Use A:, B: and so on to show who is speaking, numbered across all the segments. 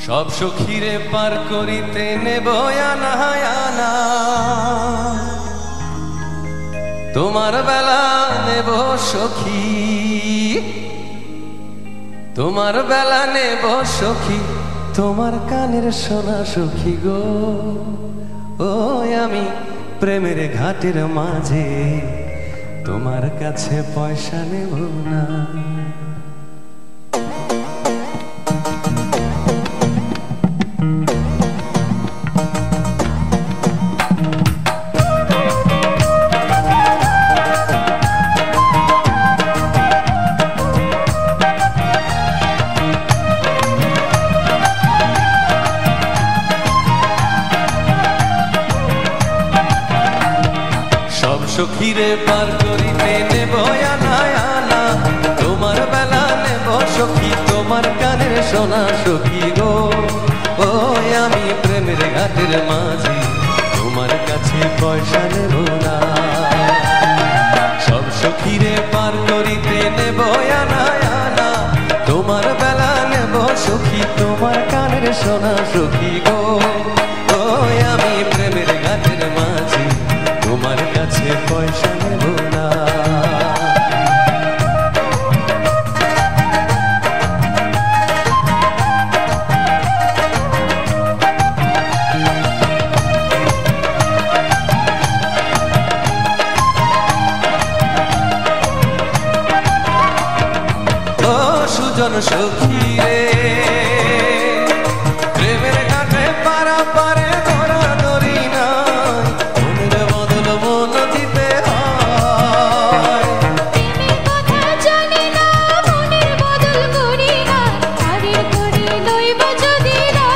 A: সব সখীরে পার করিতে নেব আনা আনা, তোমার বেলা নেব সখী, তোমার বেলা নেব সখী, তোমার কানের সোনা সখী গো। ও আমি প্রেমের ঘাটের মাঝে তোমার কাছে পয়সা নেব না। সখীরে পার করিতে নেব আনা আনা, তোমার বেলা নেব সখী, তোমার কানের সোনা সখী গো। ও আমি প্রেমের ঘাটের মাঝি তোমার কাছে পয়সা নেব না। সব সখীরে পার করিতে নেব আনা আনা, তোমার বেলা নেব সখী, তোমার কানের সোনা সখী গো। ও আমি প্রেমের ঘাটের মাঝি তোমার কাছে পয়সা নেব না। ও সুজন সখী রে, প্রেমের ঘাটে পারা পারে ধরা ধরি না, মনের বদল মন দিতে হয়।
B: প্রেমের কথা জানি না, মনের বদল করি না, আরে করে লইব যদি না।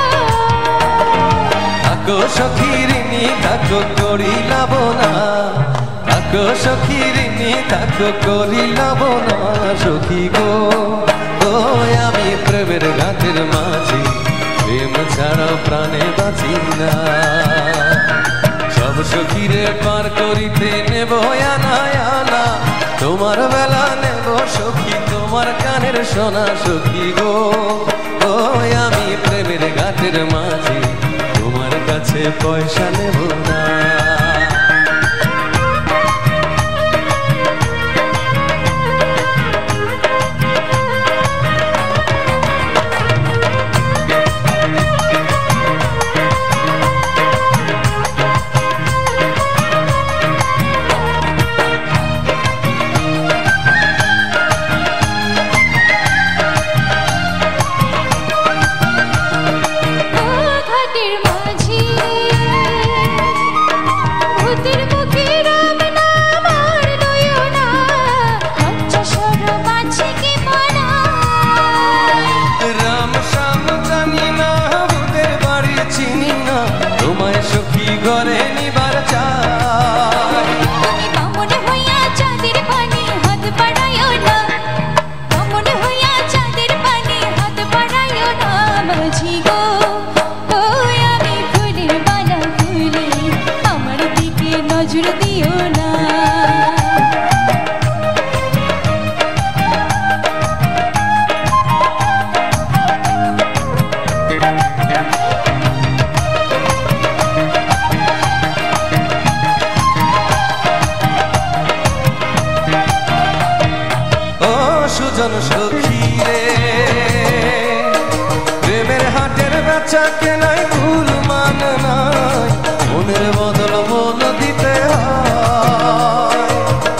A: থাকো সখী ঋণী থাকো করিলাব না, থাকো সখী ঋণী থাকো করিলাব না সখী গো। ও আমি প্রেমের ঘাটের মাঝি প্রেম ছাড়া প্রাণে বাঁচি না। সব সখীরে পার করিতে নেব আনা আনা, তোমার বেলা নেব সখী, তোমার কানের সোনা সখী গো। ও আমি প্রেমের ঘাটের মাঝি তোমার কাছে পয়সা নেব না।
B: ঘাটের মাঝি ভূতের মুখে রাম নাম আর লইও না, লজ্জা শরম আছে কি মানায়।
A: রাম শ্যাম জানি না, ভূতের বাড়ি চিনি না, তোমায় সখী ঘরে নিবার চাই।
B: তুমি বামন হইয়া চাঁদের পানে হাত বাড়াইও না, বামন হইয়া চাঁদের পানে হাত বাড়াইও না মাঝি গো। ও আমি ফুলের বালা ফুলে আমার দিকে নজর দিও না।
A: ও সুজন সখী রে, প্রেমের হাটের বেচা কেনাই ভুল মান নাই, মনের বদল মন দিতে হয়।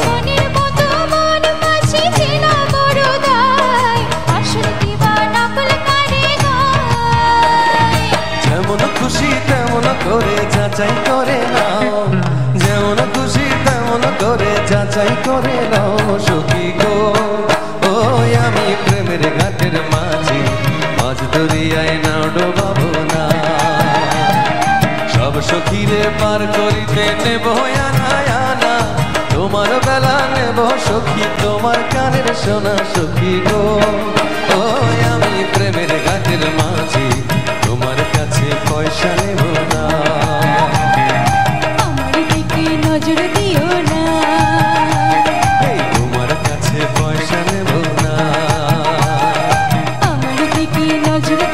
B: মনের মতো মন মাঝি চেনা বড় দায়, আসল দিবা নকল কারে গায়।
A: যেমন খুশি তেমন করে যাচাই করে নাও, যেমন খুশি তেমন করে যাচাই করে নাও সখী গো। ও আমি প্রেমের ঘাটের মাঝি মাঝ দরিয়ায় নাও ডোবাবো না। সব সখীরে পার করিতে নেব আনা আনা, তোমার বেলা নেব সখী, তোমার কানের সোনা সখী গো। ও আমি প্রেমের ঘাটের মাঝি তোমার কাছে পয়সা নেব না।
B: আমার দিকে নজর দিও না,
A: তোমার কাছে পয়সা নেব না।
B: নজর